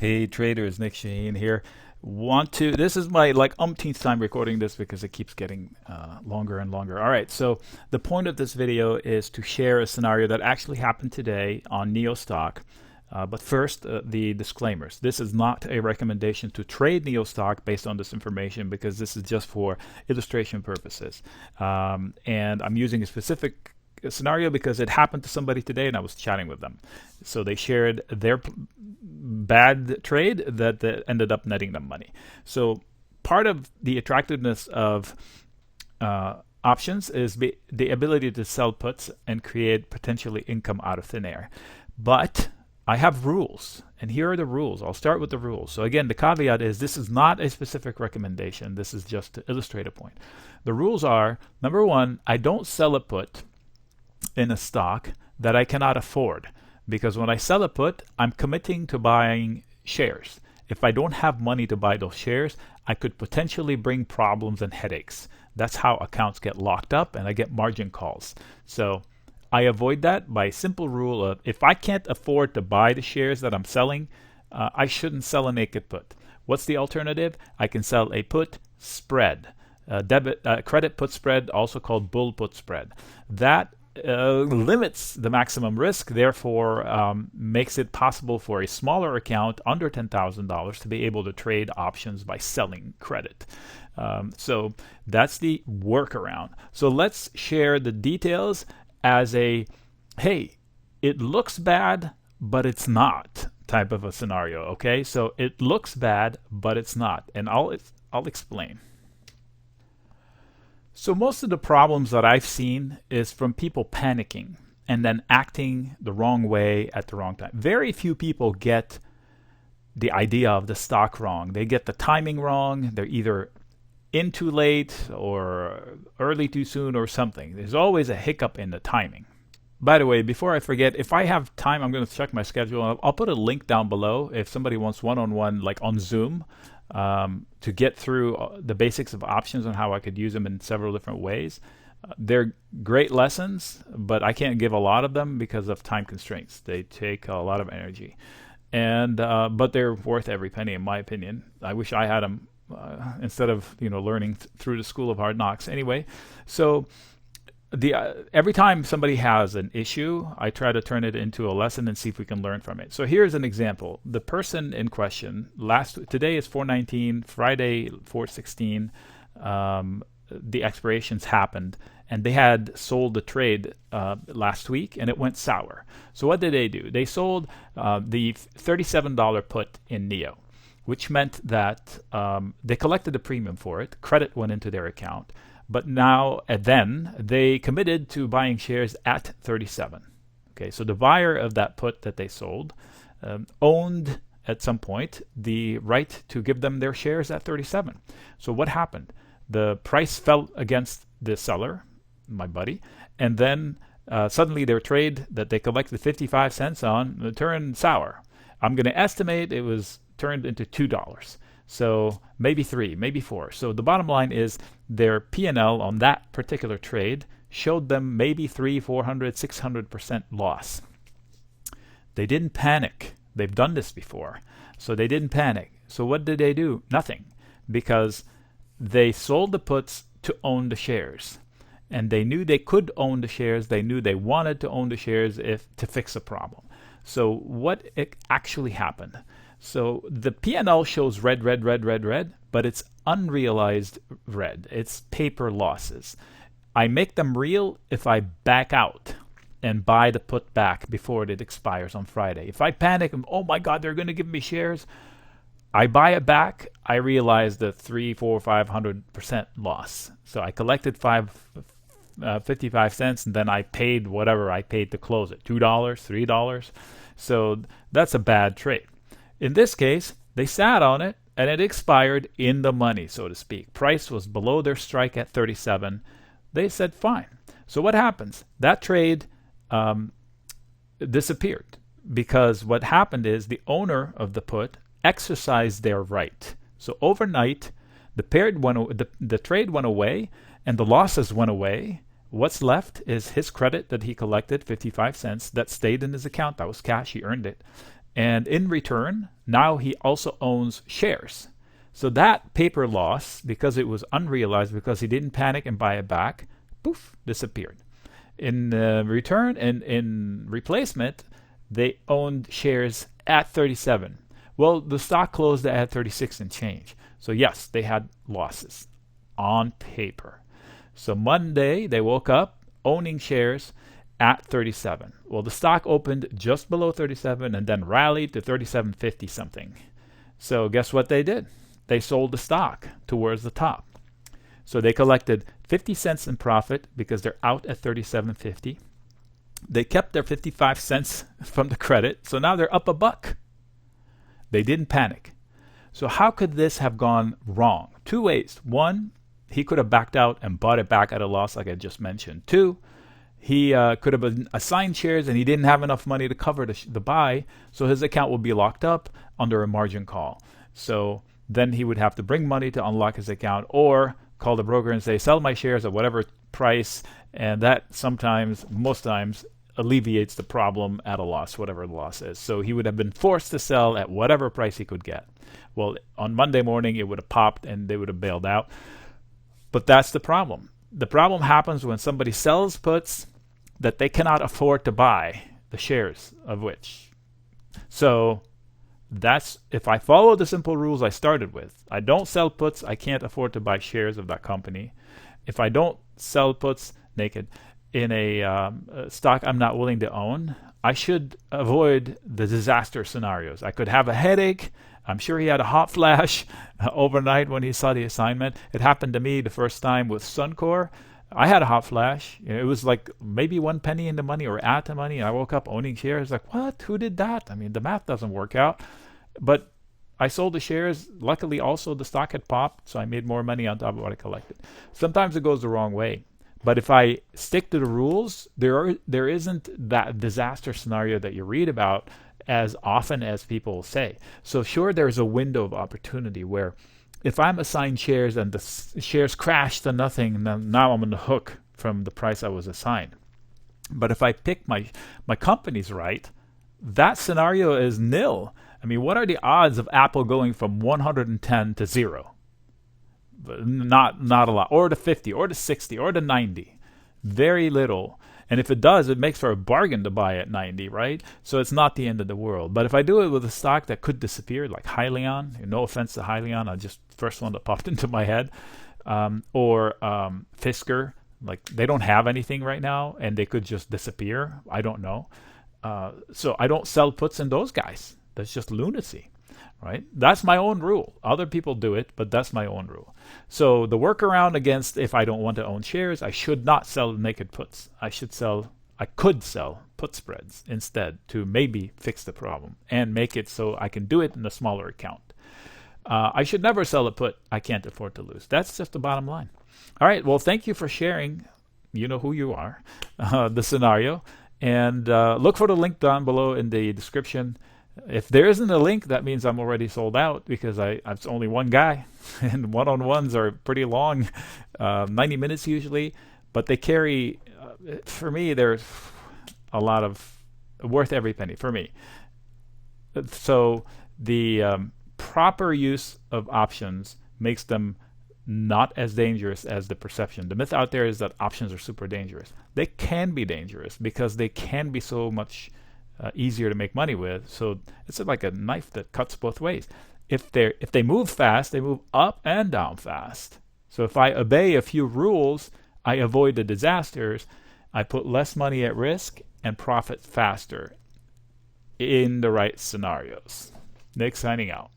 Hey traders, Nick Shaheen here. This is my umpteenth time recording this because it keeps getting longer and longer. All right, so the point of this video is to share a scenario that actually happened today on NIO stock. But first, the disclaimers. This is not a recommendation to trade NIO stock based on this information because this is just for illustration purposes. And I'm using a specific scenario because it happened to somebody today and I was chatting with them. So they shared their bad trade that ended up netting them money. So part of the attractiveness of options is the ability to sell puts and create potentially income out of thin air. But I have rules, and here are the rules. I'll start with the rules. So again, the caveat is this is not a specific recommendation. This is just to illustrate a point. The rules are, number one, I don't sell a put in a stock that I cannot afford, because when I sell a put, I'm committing to buying shares. If I don't have money to buy those shares, I could potentially bring problems and headaches. That's how accounts get locked up and I get margin calls. So I avoid that by a simple rule of if I can't afford to buy the shares that I'm selling, I shouldn't sell a naked put. What's the alternative? I can sell a put spread, credit put spread, also called bull put spread. That limits the maximum risk, therefore makes it possible for a smaller account under $10,000 to be able to trade options by selling credit. So that's the workaround. So let's share the details as a, hey, it looks bad, but it's not type of a scenario, okay? So it looks bad, but it's not, and I'll explain. So most of the problems that I've seen is from people panicking and then acting the wrong way at the wrong time. Very few people get the idea of the stock wrong. They get the timing wrong. They're either in too late or early too soon or something. There's always a hiccup in the timing. By the way, before I forget, if I have time, I'm going to check my schedule. I'll put a link down below if somebody wants one-on-one, like on Zoom, to get through the basics of options and how I could use them in several different ways. They're great lessons, but I can't give a lot of them because of time constraints. They take a lot of energy, and but they're worth every penny, in my opinion. I wish I had them instead of learning through the school of hard knocks. Anyway, so every time somebody has an issue, I try to turn it into a lesson and see if we can learn from it. So here's an example. The person in question, today is 4/19, Friday 4/16, the expirations happened, and they had sold the trade last week, and it went sour. So what did they do? They sold the $37 put in NIO, which meant that they collected a premium for it. Credit went into their account. But now and then they committed to buying shares at 37. Okay, so the buyer of that put that they sold owned at some point the right to give them their shares at 37. So what happened? The price fell against the seller, my buddy, and then suddenly their trade that they collected 55 cents on turned sour. I'm going to estimate it was turned into $2. So maybe 3, maybe 4. So the bottom line is their P&L on that particular trade showed them maybe 300, 400, 600% loss. They didn't panic. They've done this before. So they didn't panic. So what did they do? Nothing. Because they sold the puts to own the shares. And they knew they could own the shares. They knew they wanted to own the shares to fix a problem. So what actually happened? So the P&L shows red, red, red, red, red, but it's unrealized red. It's paper losses. I make them real if I back out and buy the put back before it expires on Friday. If I panic and, oh my God, they're going to give me shares, I buy it back, I realize the 300, 400, 500% loss. So I collected 55 cents, and then I paid whatever I paid to close it, $2, $3. So that's a bad trade. In this case, they sat on it, and it expired in the money, so to speak. Price was below their strike at 37. They said, fine. So what happens? That trade disappeared because what happened is the owner of the put exercised their right. So overnight, the trade went away, and the losses went away. What's left is his credit that he collected, 55 cents, that stayed in his account. That was cash. He earned it. And in return, now he also owns shares. So that paper loss, because it was unrealized, because he didn't panic and buy it back, poof, disappeared. In return and in replacement, they owned shares at 37. Well, the stock closed at 36 and change. So yes, they had losses on paper. So Monday, they woke up owning shares at 37. Well, the stock opened just below 37 and then rallied to 37.50 something. So guess what they did? They sold the stock towards the top. So they collected 50 cents in profit because they're out at 37.50. They kept their 55 cents from the credit, so now they're up $1. They didn't panic. So how could this have gone wrong? Two ways. One, he could have backed out and bought it back at a loss like I just mentioned. Two, he could have assigned shares and he didn't have enough money to cover the buy, so his account would be locked up under a margin call. So then he would have to bring money to unlock his account or call the broker and say, sell my shares at whatever price, and that sometimes, most times, alleviates the problem at a loss, whatever the loss is. So he would have been forced to sell at whatever price he could get. Well, on Monday morning, it would have popped and they would have bailed out. But that's the problem. The problem happens when somebody sells puts that they cannot afford to buy the shares of which. So that's, if I follow the simple rules I started with, I don't sell puts, I can't afford to buy shares of that company. If I don't sell puts naked in a stock I'm not willing to own, I should avoid the disaster scenarios. I could have a headache. I'm sure he had a hot flash overnight when he saw the assignment. It happened to me the first time with Suncor. I had a hot flash. It was like maybe 1 penny in the money or at the money. I woke up owning shares. Like, what? Who did that? I mean, the math doesn't work out. But I sold the shares. Luckily, also, the stock had popped, so I made more money on top of what I collected. Sometimes it goes the wrong way. But if I stick to the rules, there isn't that disaster scenario that you read about as often as people say. So sure, there's a window of opportunity where if I'm assigned shares and the shares crash to nothing, now I'm on the hook from the price I was assigned. But if I pick my companies right, that scenario is nil. I mean, what are the odds of Apple going from 110 to 0? Not a lot. Or to 50, or to 60, or to 90. Very little. And if it does, it makes for a bargain to buy at 90, right? So it's not the end of the world. But if I do it with a stock that could disappear, like Hyliion, no offense to Hyliion, I just first one that popped into my head, or Fisker, like they don't have anything right now, and they could just disappear. I don't know. So I don't sell puts in those guys. That's just lunacy, right? That's my own rule. Other people do it, but that's my own rule. So the workaround against if I don't want to own shares, I should not sell naked puts. I could sell put spreads instead to maybe fix the problem and make it so I can do it in a smaller account. I should never sell a put I can't afford to lose. That's just the bottom line. All right. Well, thank you for sharing. You know who you are, the scenario. And look for the link down below in the description. If there isn't a link, that means I'm already sold out because I'm only one guy, and one-on-ones are pretty long, 90 minutes usually, but they carry, for me, there's a lot of, worth every penny for me. So the proper use of options makes them not as dangerous as the perception. The myth out there is that options are super dangerous. They can be dangerous because they can be so much easier to make money with. So it's like a knife that cuts both ways. If they move fast, they move up and down fast. So if I obey a few rules, I avoid the disasters. I put less money at risk and profit faster in the right scenarios. Nick signing out.